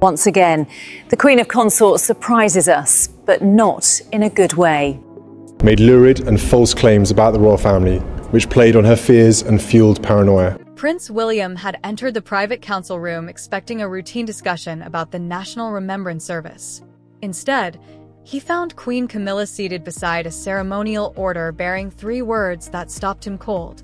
Once again, the Queen of Consorts surprises us, but not in a good way. Made lurid and false claims about the royal family, which played on her fears and fueled paranoia. Prince William had entered the private council room expecting a routine discussion about the National Remembrance Service. Instead, he found Queen Camilla seated beside a ceremonial order bearing 3 words that stopped him cold: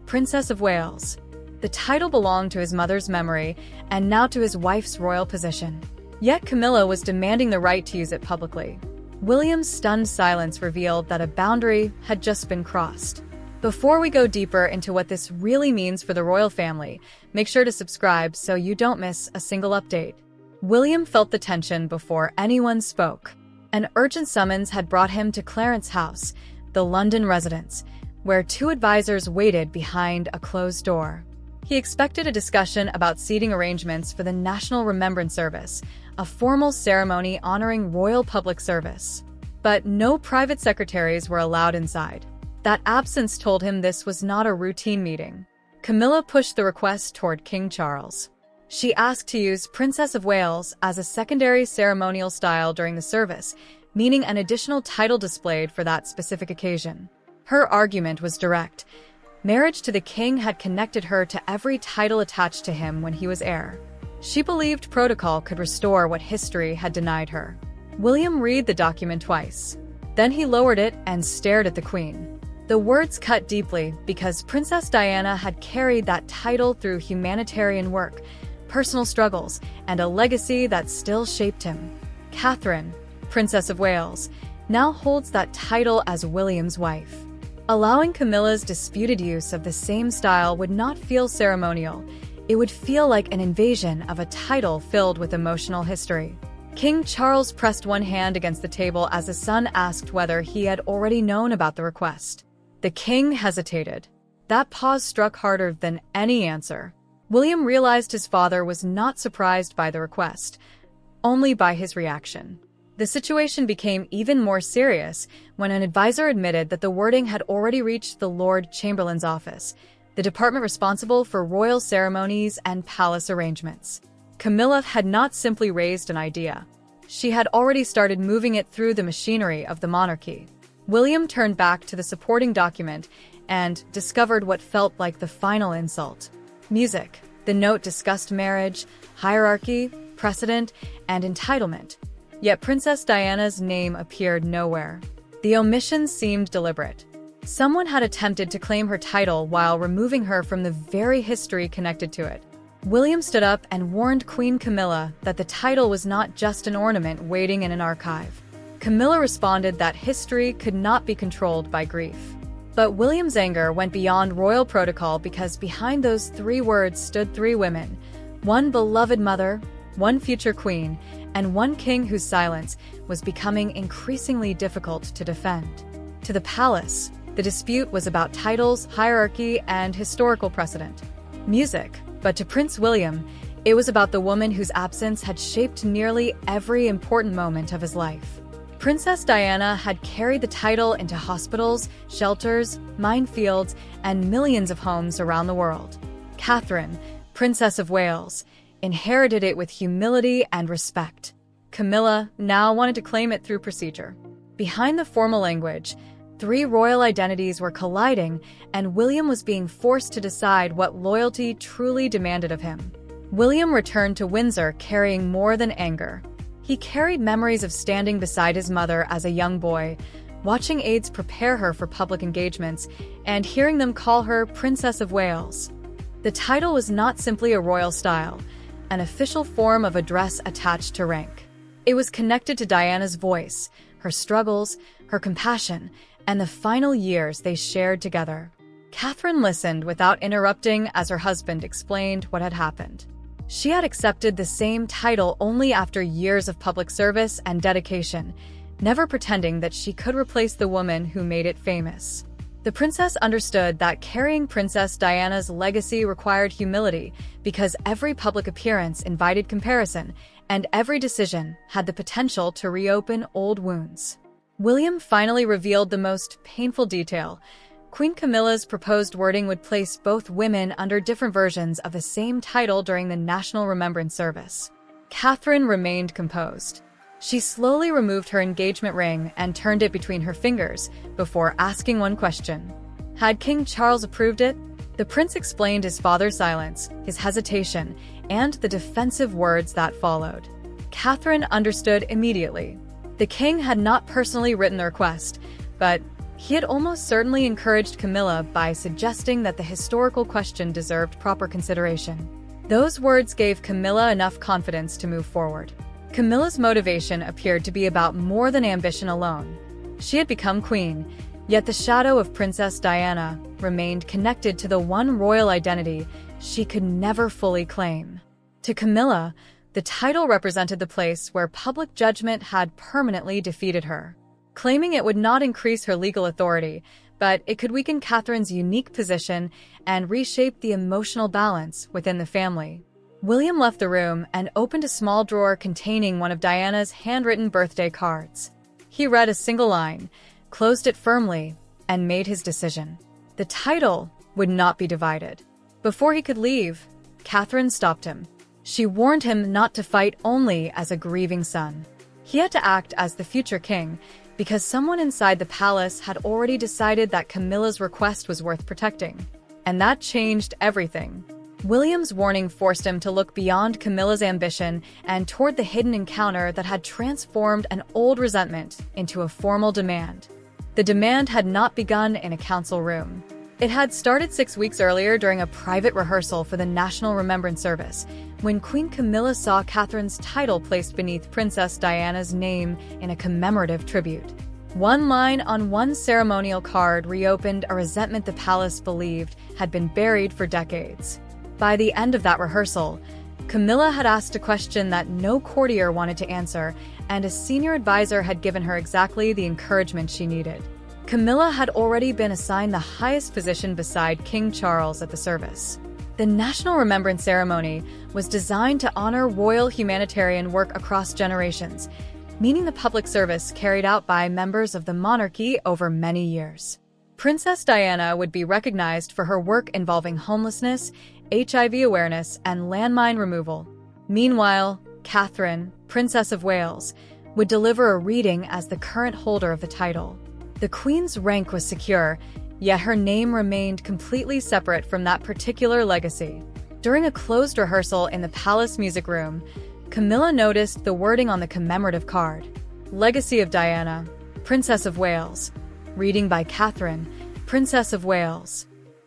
Princess of Wales. The title belonged to his mother's memory and now to his wife's royal position. Yet Camilla was demanding the right to use it publicly. William's stunned silence revealed that a boundary had just been crossed. Before we go deeper into what this really means for the royal family, make sure to subscribe so you don't miss a single update. William felt the tension before anyone spoke. An urgent summons had brought him to Clarence House, the London residence, where 2 advisors waited behind a closed door. He expected a discussion about seating arrangements for the National Remembrance Service, a formal ceremony honoring royal public service. But no private secretaries were allowed inside. That absence told him this was not a routine meeting. Camilla pushed the request toward King Charles. She asked to use Princess of Wales as a secondary ceremonial style during the service, meaning an additional title displayed for that specific occasion. Her argument was direct. Marriage to the king had connected her to every title attached to him when he was heir. She believed protocol could restore what history had denied her. William read the document twice. Then he lowered it and stared at the Queen. The words cut deeply because Princess Diana had carried that title through humanitarian work, personal struggles, and a legacy that still shaped him. Catherine, Princess of Wales, now holds that title as William's wife. Allowing Camilla's disputed use of the same style would not feel ceremonial. It would feel like an invasion of a title filled with emotional history. King Charles pressed one hand against the table as his son asked whether he had already known about the request. The king hesitated. That pause struck harder than any answer. William realized his father was not surprised by the request, only by his reaction. The situation became even more serious when an advisor admitted that the wording had already reached the Lord Chamberlain's office, the department responsible for royal ceremonies and palace arrangements. Camilla had not simply raised an idea. She had already started moving it through the machinery of the monarchy. William turned back to the supporting document and discovered what felt like the final insult. Music. The note discussed marriage, hierarchy, precedent, and entitlement. Yet Princess Diana's name appeared nowhere. The omission seemed deliberate. Someone had attempted to claim her title while removing her from the very history connected to it. William stood up and warned Queen Camilla that the title was not just an ornament waiting in an archive. Camilla responded that history could not be controlled by grief. But William's anger went beyond royal protocol because behind those 3 words stood 3 women, one beloved mother, one future queen, and one king whose silence was becoming increasingly difficult to defend. To the palace, the dispute was about titles, hierarchy, and historical precedent. Music, but to Prince William, it was about the woman whose absence had shaped nearly every important moment of his life. Princess Diana had carried the title into hospitals, shelters, minefields, and millions of homes around the world. Catherine, Princess of Wales, inherited it with humility and respect. Camilla now wanted to claim it through procedure. Behind the formal language, 3 royal identities were colliding, and William was being forced to decide what loyalty truly demanded of him. William returned to Windsor carrying more than anger. He carried memories of standing beside his mother as a young boy, watching aides prepare her for public engagements, and hearing them call her Princess of Wales. The title was not simply a royal style, an official form of address attached to rank. It was connected to Diana's voice, her struggles, her compassion, and the final years they shared together. Catherine listened without interrupting as her husband explained what had happened. She had accepted the same title only after years of public service and dedication, never pretending that she could replace the woman who made it famous. The princess understood that carrying Princess Diana's legacy required humility because every public appearance invited comparison, and every decision had the potential to reopen old wounds. William finally revealed the most painful detail. Queen Camilla's proposed wording would place both women under different versions of the same title during the National Remembrance Service. Catherine remained composed. She slowly removed her engagement ring and turned it between her fingers before asking one question. Had King Charles approved it? The prince explained his father's silence, his hesitation, and the defensive words that followed. Catherine understood immediately. The king had not personally written the request, but he had almost certainly encouraged Camilla by suggesting that the historical question deserved proper consideration. Those words gave Camilla enough confidence to move forward. Camilla's motivation appeared to be about more than ambition alone. She had become queen, yet the shadow of Princess Diana remained connected to the one royal identity she could never fully claim. To Camilla, the title represented the place where public judgment had permanently defeated her. Claiming it would not increase her legal authority, but it could weaken Catherine's unique position and reshape the emotional balance within the family. William left the room and opened a small drawer containing one of Diana's handwritten birthday cards. He read a single line, closed it firmly, and made his decision. The title would not be divided. Before he could leave, Catherine stopped him. She warned him not to fight only as a grieving son. He had to act as the future king, because someone inside the palace had already decided that Camilla's request was worth protecting. And that changed everything. William's warning forced him to look beyond Camilla's ambition and toward the hidden encounter that had transformed an old resentment into a formal demand. The demand had not begun in a council room. It had started 6 weeks earlier during a private rehearsal for the National Remembrance Service, when Queen Camilla saw Catherine's title placed beneath Princess Diana's name in a commemorative tribute. One line on one ceremonial card reopened a resentment the palace believed had been buried for decades. By the end of that rehearsal, Camilla had asked a question that no courtier wanted to answer, and a senior advisor had given her exactly the encouragement she needed. Camilla had already been assigned the highest position beside King Charles at the service. The National Remembrance Ceremony was designed to honor royal humanitarian work across generations, meaning the public service carried out by members of the monarchy over many years. Princess Diana would be recognized for her work involving homelessness, HIV awareness, and landmine removal. Meanwhile, Catherine, Princess of Wales, would deliver a reading as the current holder of the title. The Queen's rank was secure, yet her name remained completely separate from that particular legacy. During a closed rehearsal in the palace music room, Camilla noticed the wording on the commemorative card: Legacy of Diana, Princess of Wales. Reading by Catherine, Princess of Wales.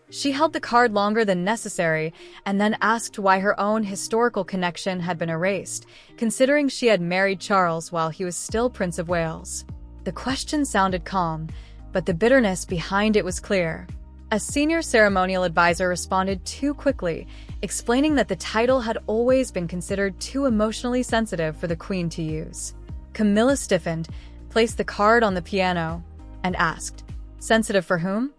She held the card longer than necessary and then asked why her own historical connection had been erased, considering she had married Charles while he was still Prince of Wales. The question sounded calm, but the bitterness behind it was clear. A senior ceremonial advisor responded too quickly, explaining that the title had always been considered too emotionally sensitive for the Queen to use. Camilla stiffened, placed the card on the piano, and asked, "Sensitive for whom?"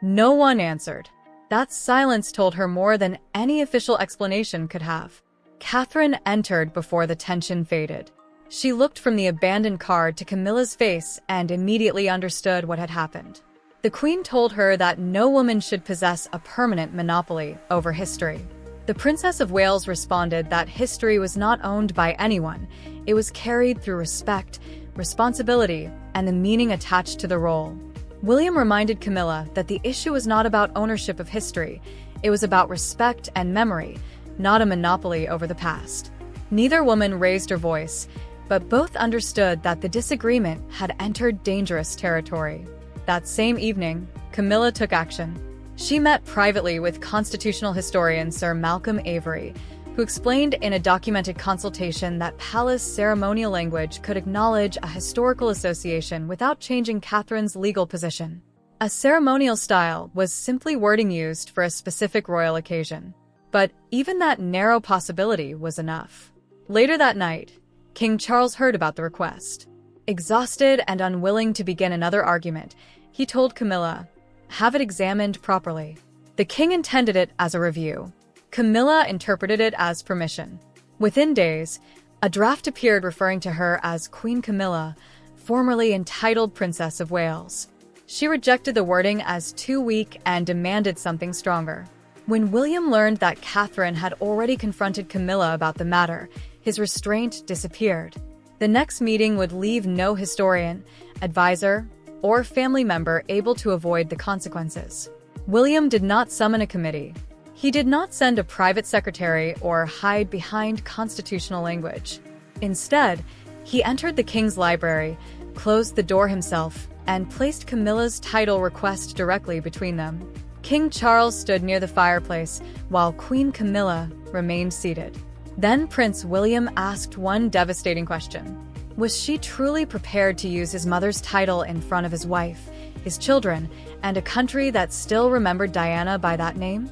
No one answered. That silence told her more than any official explanation could have. Catherine entered before the tension faded. She looked from the abandoned card to Camilla's face and immediately understood what had happened. The Queen told her that no woman should possess a permanent monopoly over history. The Princess of Wales responded that history was not owned by anyone. It was carried through respect, responsibility, and the meaning attached to the role. William reminded Camilla that the issue was not about ownership of history. It was about respect and memory, not a monopoly over the past. Neither woman raised her voice, but both understood that the disagreement had entered dangerous territory. That same evening, Camilla took action. She met privately with constitutional historian Sir Malcolm Avery, who explained in a documented consultation that palace ceremonial language could acknowledge a historical association without changing Catherine's legal position. A ceremonial style was simply wording used for a specific royal occasion. But even that narrow possibility was enough. Later that night, King Charles heard about the request. Exhausted and unwilling to begin another argument, he told Camilla, "Have it examined properly." The king intended it as a review. Camilla interpreted it as permission. Within days, a draft appeared referring to her as Queen Camilla, formerly entitled Princess of Wales. She rejected the wording as too weak and demanded something stronger. When William learned that Catherine had already confronted Camilla about the matter, his restraint disappeared. The next meeting would leave no historian, advisor, or family member able to avoid the consequences. William did not summon a committee. He did not send a private secretary or hide behind constitutional language. Instead, he entered the king's library, closed the door himself, and placed Camilla's title request directly between them. King Charles stood near the fireplace, while Queen Camilla remained seated. Then Prince William asked one devastating question. Was she truly prepared to use his mother's title in front of his wife, his children, and a country that still remembered Diana by that name?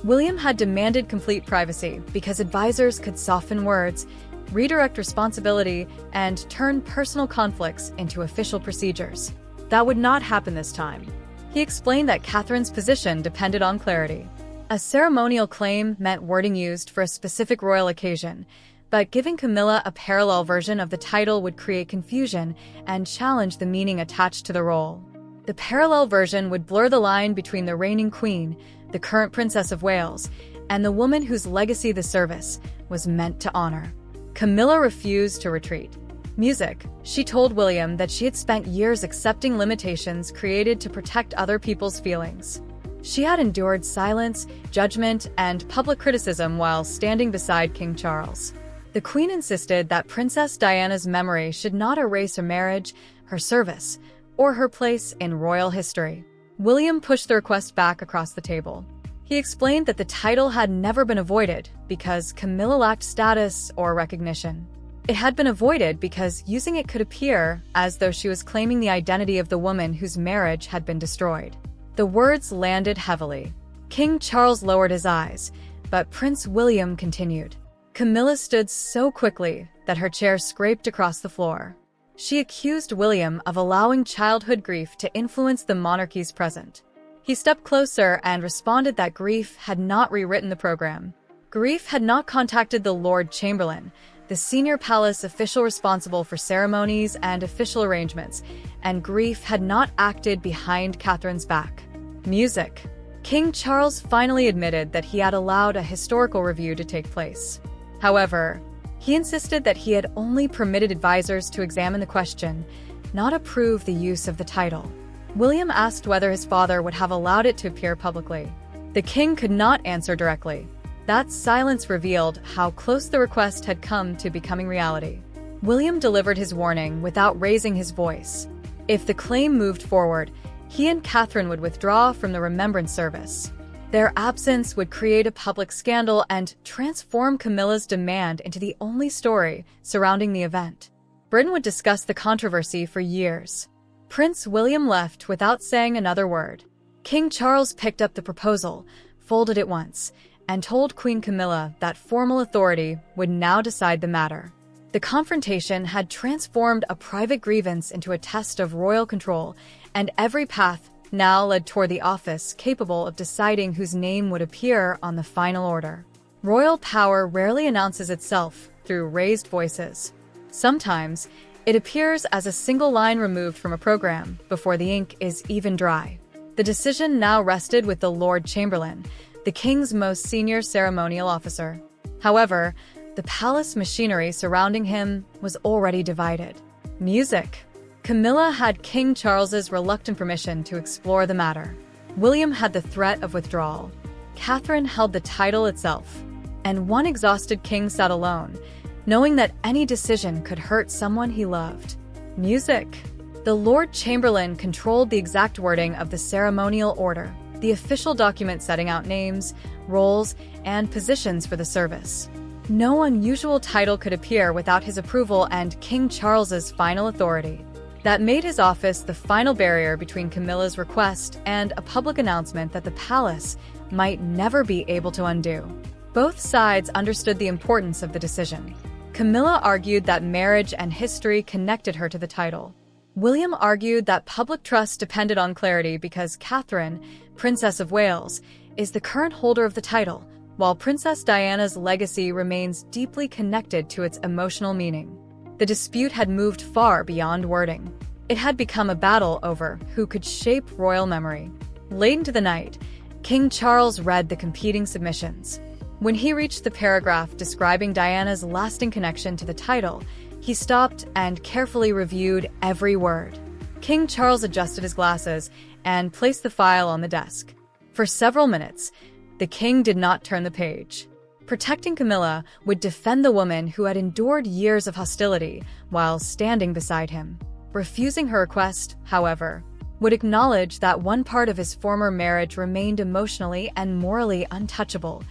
William had demanded complete privacy because advisors could soften words, redirect responsibility, and turn personal conflicts into official procedures. That would not happen this time. He explained that Catherine's position depended on clarity. A ceremonial claim meant wording used for a specific royal occasion, but giving Camilla a parallel version of the title would create confusion and challenge the meaning attached to the role. The parallel version would blur the line between the reigning queen, the current Princess of Wales, and the woman whose legacy the service was meant to honor. Camilla refused to retreat. Music. She told William that she had spent years accepting limitations created to protect other people's feelings. She had endured silence, judgment, and public criticism while standing beside King Charles. The Queen insisted that Princess Diana's memory should not erase her marriage, her service, or her place in royal history. William pushed the request back across the table. He explained that the title had never been avoided because Camilla lacked status or recognition. It had been avoided because using it could appear as though she was claiming the identity of the woman whose marriage had been destroyed. The words landed heavily. King Charles lowered his eyes, but Prince William continued. Camilla stood so quickly that her chair scraped across the floor. She accused William of allowing childhood grief to influence the monarchy's present. He stepped closer and responded that grief had not rewritten the program. Grief had not contacted the Lord Chamberlain, the senior palace official responsible for ceremonies and official arrangements, and grief had not acted behind Catherine's back. Music. King Charles finally admitted that he had allowed a historical review to take place. However, he insisted that he had only permitted advisors to examine the question, not approve the use of the title. William asked whether his father would have allowed it to appear publicly. The king could not answer directly. That silence revealed how close the request had come to becoming reality. William delivered his warning without raising his voice. If the claim moved forward, he and Catherine would withdraw from the remembrance service. Their absence would create a public scandal and transform Camilla's demand into the only story surrounding the event. Britain would discuss the controversy for years. Prince William left without saying another word. King Charles picked up the proposal, folded it once, and told Queen Camilla that formal authority would now decide the matter. The confrontation had transformed a private grievance into a test of royal control, and every path now led toward the office capable of deciding whose name would appear on the final order. Royal power rarely announces itself through raised voices. Sometimes, it appears as a single line removed from a program before the ink is even dry. The decision now rested with the Lord Chamberlain, the king's most senior ceremonial officer. However, the palace machinery surrounding him was already divided. Music. Camilla had King Charles's reluctant permission to explore the matter. William had the threat of withdrawal. Catherine held the title itself. And one exhausted king sat alone, knowing that any decision could hurt someone he loved. Music. The Lord Chamberlain controlled the exact wording of the ceremonial order, the official document setting out names, roles, and positions for the service. No unusual title could appear without his approval and King Charles's final authority. That made his office the final barrier between Camilla's request and a public announcement that the palace might never be able to undo. Both sides understood the importance of the decision. Camilla argued that marriage and history connected her to the title. William argued that public trust depended on clarity because Catherine, Princess of Wales, is the current holder of the title, while Princess Diana's legacy remains deeply connected to its emotional meaning. The dispute had moved far beyond wording. It had become a battle over who could shape royal memory. Late into the night, King Charles read the competing submissions. When he reached the paragraph describing Diana's lasting connection to the title, he stopped and carefully reviewed every word. King Charles adjusted his glasses and placed the file on the desk. For several minutes, the king did not turn the page. Protecting Camilla would defend the woman who had endured years of hostility while standing beside him. Refusing her request, however, would acknowledge that one part of his former marriage remained emotionally and morally untouchable,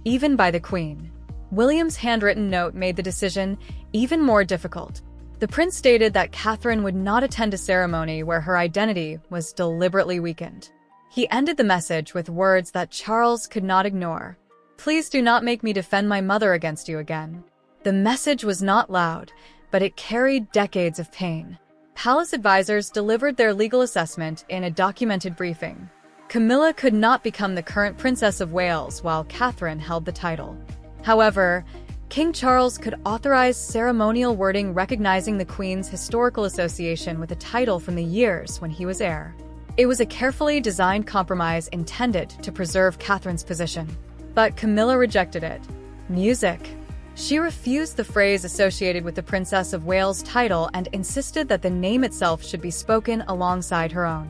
even by the Queen. William's handwritten note made the decision even more difficult. The prince stated that Catherine would not attend a ceremony where her identity was deliberately weakened. He ended the message with words that Charles could not ignore. "Please do not make me defend my mother against you again." The message was not loud, but it carried decades of pain. Palace advisors delivered their legal assessment in a documented briefing. Camilla could not become the current Princess of Wales while Catherine held the title. However, King Charles could authorize ceremonial wording recognizing the Queen's historical association with the title from the years when he was heir. It was a carefully designed compromise intended to preserve Catherine's position. But Camilla rejected it. Music. She refused the phrase associated with the Princess of Wales title and insisted that the name itself should be spoken alongside her own.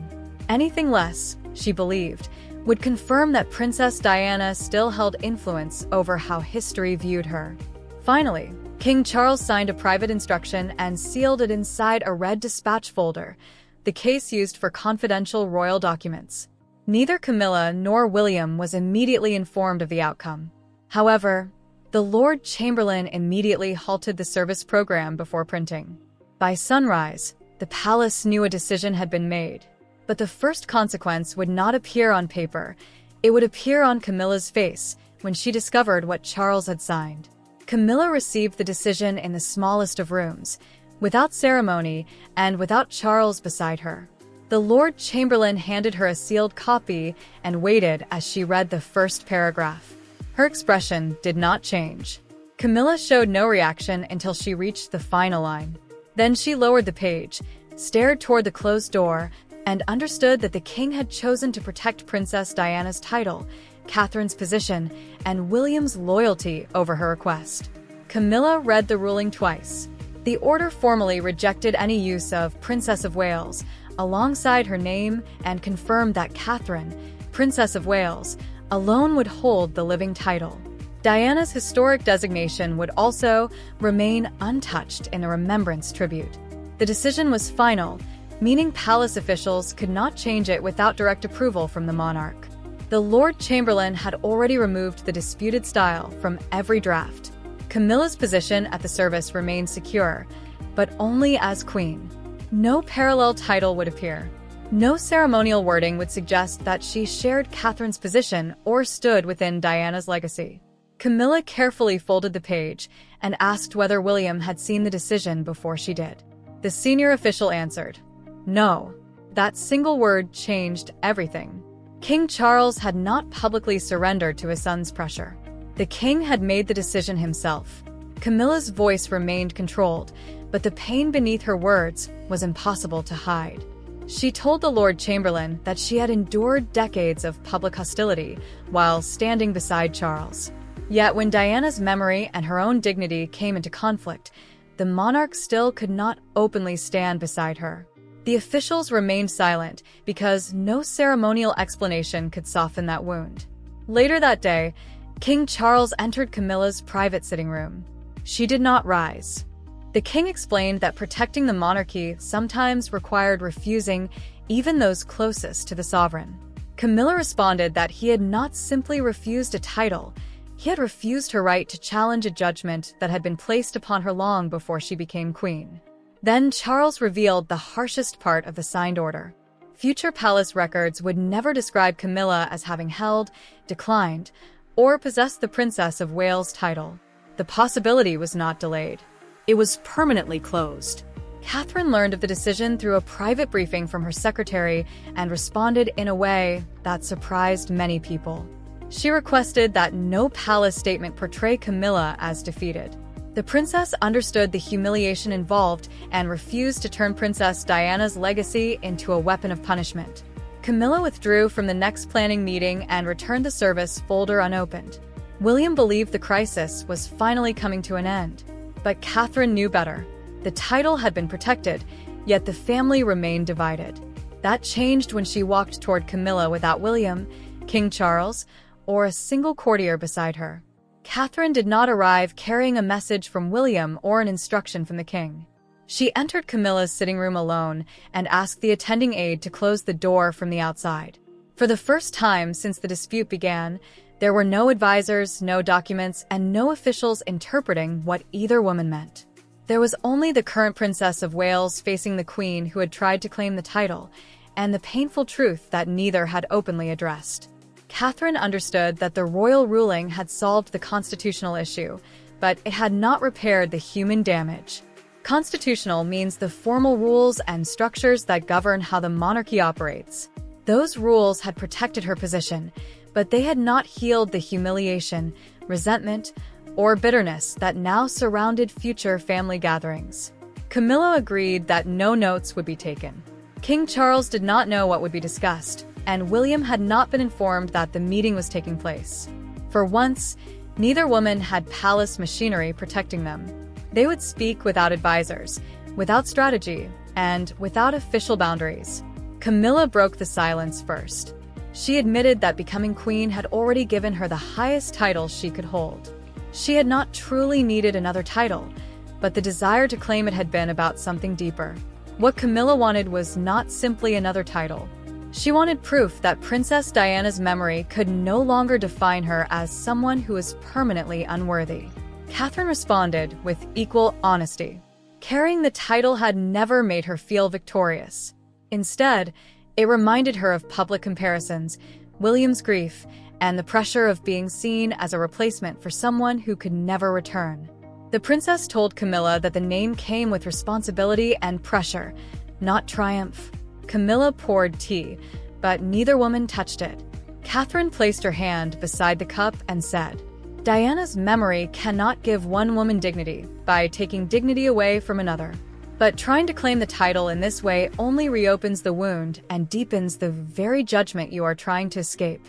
Anything less, she believed, would confirm that Princess Diana still held influence over how history viewed her. Finally, King Charles signed a private instruction and sealed it inside a red dispatch folder, the case used for confidential royal documents. Neither Camilla nor William was immediately informed of the outcome. However, the Lord Chamberlain immediately halted the service program before printing. By sunrise, the palace knew a decision had been made. But the first consequence would not appear on paper. It would appear on Camilla's face when she discovered what Charles had signed. Camilla received the decision in the smallest of rooms, without ceremony and without Charles beside her. The Lord Chamberlain handed her a sealed copy and waited as she read the first paragraph. Her expression did not change. Camilla showed no reaction until she reached the final line. Then she lowered the page, stared toward the closed door, and understood that the king had chosen to protect Princess Diana's title, Catherine's position, and William's loyalty over her request. Camilla read the ruling twice. The order formally rejected any use of Princess of Wales alongside her name and confirmed that Catherine, Princess of Wales, alone would hold the living title. Diana's historic designation would also remain untouched in the remembrance tribute. The decision was final, meaning palace officials could not change it without direct approval from the monarch. The Lord Chamberlain had already removed the disputed style from every draft. Camilla's position at the service remained secure, but only as queen. No parallel title would appear. No ceremonial wording would suggest that she shared Catherine's position or stood within Diana's legacy. Camilla carefully folded the page and asked whether William had seen the decision before she did. The senior official answered, "No." That single word changed everything. King Charles had not publicly surrendered to his son's pressure. The king had made the decision himself. Camilla's voice remained controlled, but the pain beneath her words was impossible to hide. She told the Lord Chamberlain that she had endured decades of public hostility while standing beside Charles. Yet when Diana's memory and her own dignity came into conflict, the monarch still could not openly stand beside her. The officials remained silent because no ceremonial explanation could soften that wound. Later that day, King Charles entered Camilla's private sitting room. She did not rise. The king explained that protecting the monarchy sometimes required refusing even those closest to the sovereign. Camilla responded that he had not simply refused a title, he had refused her right to challenge a judgment that had been placed upon her long before she became queen. Then Charles revealed the harshest part of the signed order. Future palace records would never describe Camilla as having held, declined, or possessed the Princess of Wales title. The possibility was not delayed. It was permanently closed. Catherine learned of the decision through a private briefing from her secretary and responded in a way that surprised many people. She requested that no palace statement portray Camilla as defeated. The princess understood the humiliation involved and refused to turn Princess Diana's legacy into a weapon of punishment. Camilla withdrew from the next planning meeting and returned the service folder unopened. William believed the crisis was finally coming to an end. But Catherine knew better. The title had been protected, yet the family remained divided. That changed when she walked toward Camilla without William, King Charles, or a single courtier beside her. Catherine did not arrive carrying a message from William or an instruction from the king. She entered Camilla's sitting room alone and asked the attending aide to close the door from the outside. For the first time since the dispute began, there were no advisors, no documents, and no officials interpreting what either woman meant. There was only the current Princess of Wales facing the Queen who had tried to claim the title, and the painful truth that neither had openly addressed. Catherine understood that the royal ruling had solved the constitutional issue, but it had not repaired the human damage. Constitutional means the formal rules and structures that govern how the monarchy operates. Those rules had protected her position, but they had not healed the humiliation, resentment, or bitterness that now surrounded future family gatherings. Camilla agreed that no notes would be taken. King Charles did not know what would be discussed, and William had not been informed that the meeting was taking place. For once, neither woman had palace machinery protecting them. They would speak without advisors, without strategy, and without official boundaries. Camilla broke the silence first. She admitted that becoming queen had already given her the highest title she could hold. She had not truly needed another title, but the desire to claim it had been about something deeper. What Camilla wanted was not simply another title. She wanted proof that Princess Diana's memory could no longer define her as someone who was permanently unworthy. Catherine responded with equal honesty. Carrying the title had never made her feel victorious. Instead, it reminded her of public comparisons, William's grief, and the pressure of being seen as a replacement for someone who could never return. The princess told Camilla that the name came with responsibility and pressure, not triumph. Camilla poured tea, but neither woman touched it. Catherine placed her hand beside the cup and said, "Diana's memory cannot give one woman dignity by taking dignity away from another. But trying to claim the title in this way only reopens the wound and deepens the very judgment you are trying to escape."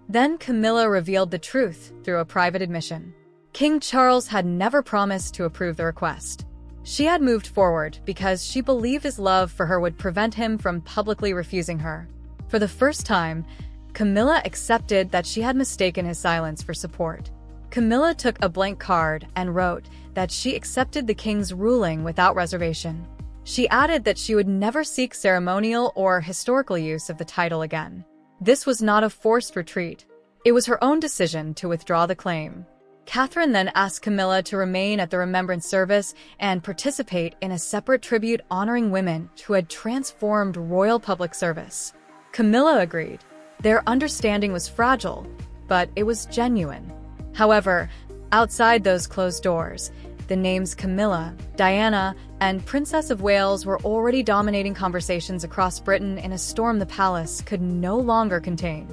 Then Camilla revealed the truth through a private admission. King Charles had never promised to approve the request. She had moved forward because she believed his love for her would prevent him from publicly refusing her. For the first time, Camilla accepted that she had mistaken his silence for support. Camilla took a blank card and wrote that she accepted the king's ruling without reservation. She added that she would never seek ceremonial or historical use of the title again. This was not a forced retreat. It was her own decision to withdraw the claim. Catherine then asked Camilla to remain at the remembrance service and participate in a separate tribute honoring women who had transformed royal public service. Camilla agreed. Their understanding was fragile, but it was genuine. However, outside those closed doors, the names Camilla, Diana, and Princess of Wales were already dominating conversations across Britain in a storm the palace could no longer contain.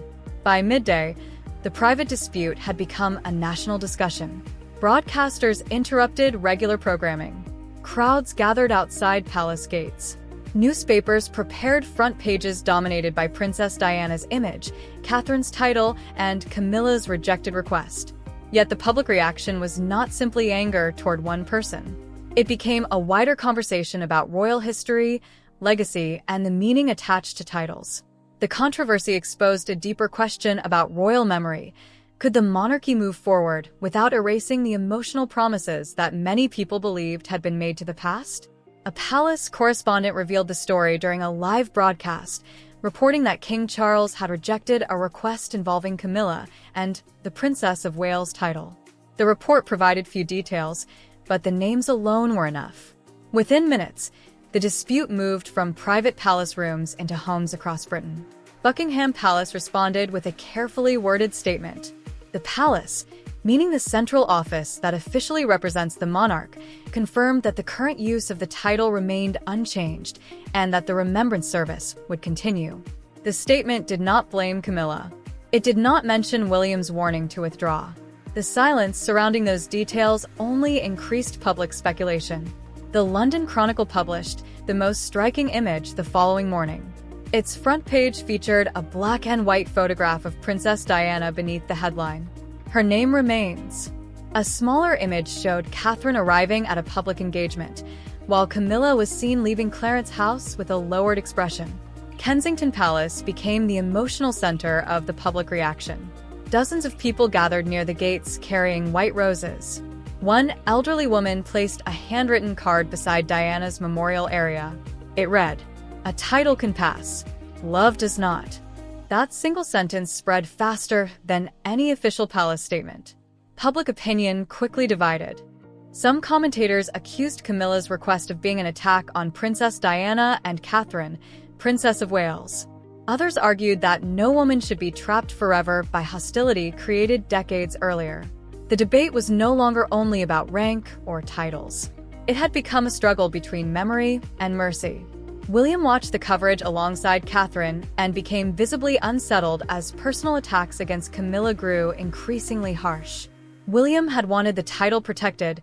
By midday, the private dispute had become a national discussion. Broadcasters interrupted regular programming. Crowds gathered outside palace gates. Newspapers prepared front pages dominated by Princess Diana's image, Catherine's title, and Camilla's rejected request. Yet the public reaction was not simply anger toward one person. It became a wider conversation about royal history, legacy, and the meaning attached to titles. The controversy exposed a deeper question about royal memory. Could the monarchy move forward without erasing the emotional promises that many people believed had been made to the past? A palace correspondent revealed the story during a live broadcast, reporting that King Charles had rejected a request involving Camilla and the Princess of Wales title. The report provided few details, but the names alone were enough. Within minutes, the dispute moved from private palace rooms into homes across Britain. Buckingham Palace responded with a carefully worded statement. The palace, meaning the central office that officially represents the monarch, confirmed that the current use of the title remained unchanged and that the remembrance service would continue. The statement did not blame Camilla. It did not mention William's warning to withdraw. The silence surrounding those details only increased public speculation. The London Chronicle published the most striking image the following morning. Its front page featured a black and white photograph of Princess Diana beneath the headline. Her name remains. A smaller image showed Catherine arriving at a public engagement, while Camilla was seen leaving Clarence's house with a lowered expression. Kensington Palace became the emotional center of the public reaction. Dozens of people gathered near the gates carrying white roses. One elderly woman placed a handwritten card beside Diana's memorial area. It read, "A title can pass. Love does not." That single sentence spread faster than any official palace statement. Public opinion quickly divided. Some commentators accused Camilla's request of being an attack on Princess Diana and Catherine, Princess of Wales. Others argued that no woman should be trapped forever by hostility created decades earlier. The debate was no longer only about rank or titles. It had become a struggle between memory and mercy. William watched the coverage alongside Catherine and became visibly unsettled as personal attacks against Camilla grew increasingly harsh. William had wanted the title protected,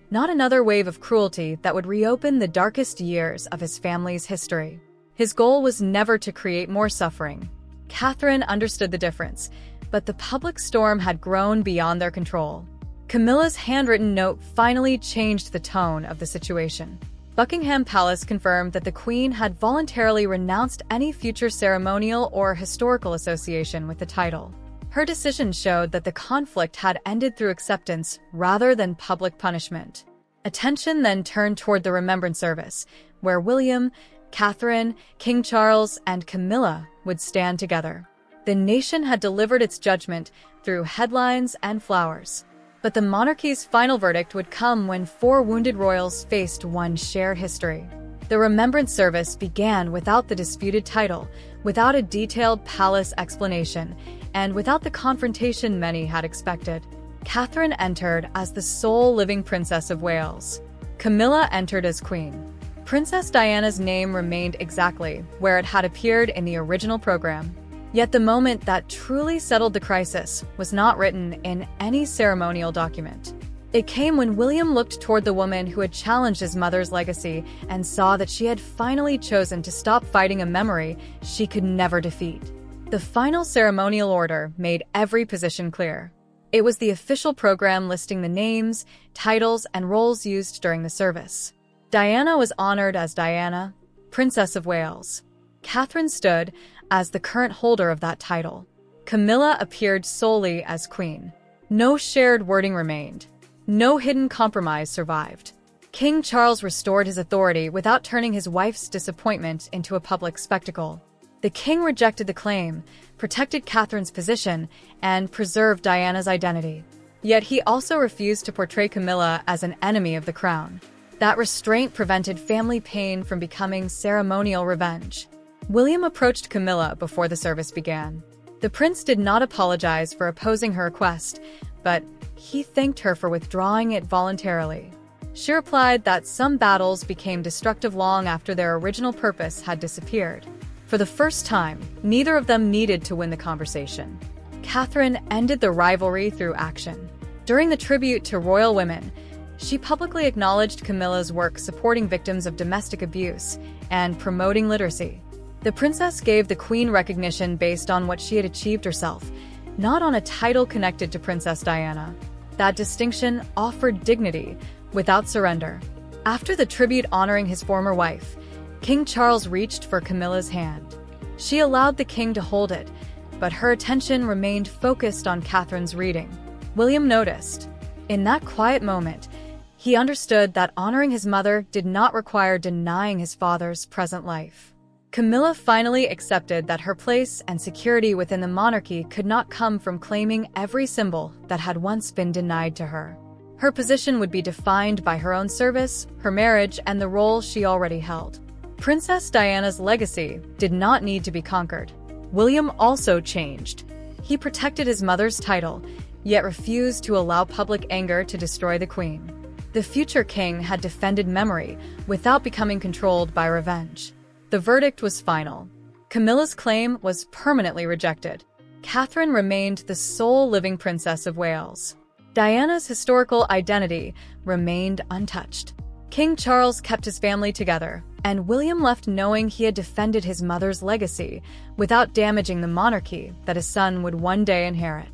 not another wave of cruelty that would reopen the darkest years of his family's history. His goal was never to create more suffering. Catherine understood the difference, but the public storm had grown beyond their control. Camilla's handwritten note finally changed the tone of the situation. Buckingham Palace confirmed that the Queen had voluntarily renounced any future ceremonial or historical association with the title. Her decision showed that the conflict had ended through acceptance rather than public punishment. Attention then turned toward the remembrance service, where William, Catherine, King Charles, and Camilla would stand together. The nation had delivered its judgment through headlines and flowers. But the monarchy's final verdict would come when 4 wounded royals faced one shared history. The remembrance service began without the disputed title, without a detailed palace explanation, and without the confrontation many had expected. Catherine entered as the sole living Princess of Wales. Camilla entered as Queen. Princess Diana's name remained exactly where it had appeared in the original program. Yet the moment that truly settled the crisis was not written in any ceremonial document. It came when William looked toward the woman who had challenged his mother's legacy and saw that she had finally chosen to stop fighting a memory she could never defeat. The final ceremonial order made every position clear. It was the official program listing the names, titles, and roles used during the service. Diana was honored as Diana, Princess of Wales. Catherine stood as the current holder of that title. Camilla appeared solely as Queen. No shared wording remained. No hidden compromise survived. King Charles restored his authority without turning his wife's disappointment into a public spectacle. The king rejected the claim, protected Catherine's position, and preserved Diana's identity. Yet he also refused to portray Camilla as an enemy of the crown. That restraint prevented family pain from becoming ceremonial revenge. William approached Camilla before the service began. The prince did not apologize for opposing her request, but he thanked her for withdrawing it voluntarily. She replied that some battles became destructive long after their original purpose had disappeared. For the first time, neither of them needed to win the conversation. Catherine ended the rivalry through action. During the tribute to royal women, she publicly acknowledged Camilla's work supporting victims of domestic abuse and promoting literacy. The princess gave the queen recognition based on what she had achieved herself, not on a title connected to Princess Diana. That distinction offered dignity without surrender. After the tribute honoring his former wife, King Charles reached for Camilla's hand. She allowed the king to hold it, but her attention remained focused on Catherine's reading. William noticed. In that quiet moment, he understood that honoring his mother did not require denying his father's present life. Camilla finally accepted that her place and security within the monarchy could not come from claiming every symbol that had once been denied to her. Her position would be defined by her own service, her marriage, and the role she already held. Princess Diana's legacy did not need to be conquered. William also changed. He protected his mother's title, yet refused to allow public anger to destroy the queen. The future king had defended memory without becoming controlled by revenge. The verdict was final. Camilla's claim was permanently rejected. Catherine remained the sole living Princess of Wales. Diana's historical identity remained untouched. King Charles kept his family together, and William left knowing he had defended his mother's legacy without damaging the monarchy that his son would one day inherit.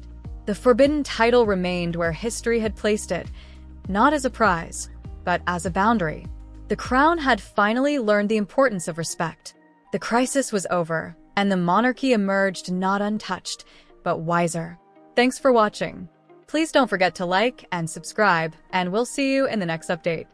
The forbidden title remained where history had placed it, not as a prize, but as a boundary. The crown had finally learned the importance of respect. The crisis was over, and the monarchy emerged not untouched, but wiser. Thanks for watching. Please don't forget to like and subscribe, and we'll see you in the next update.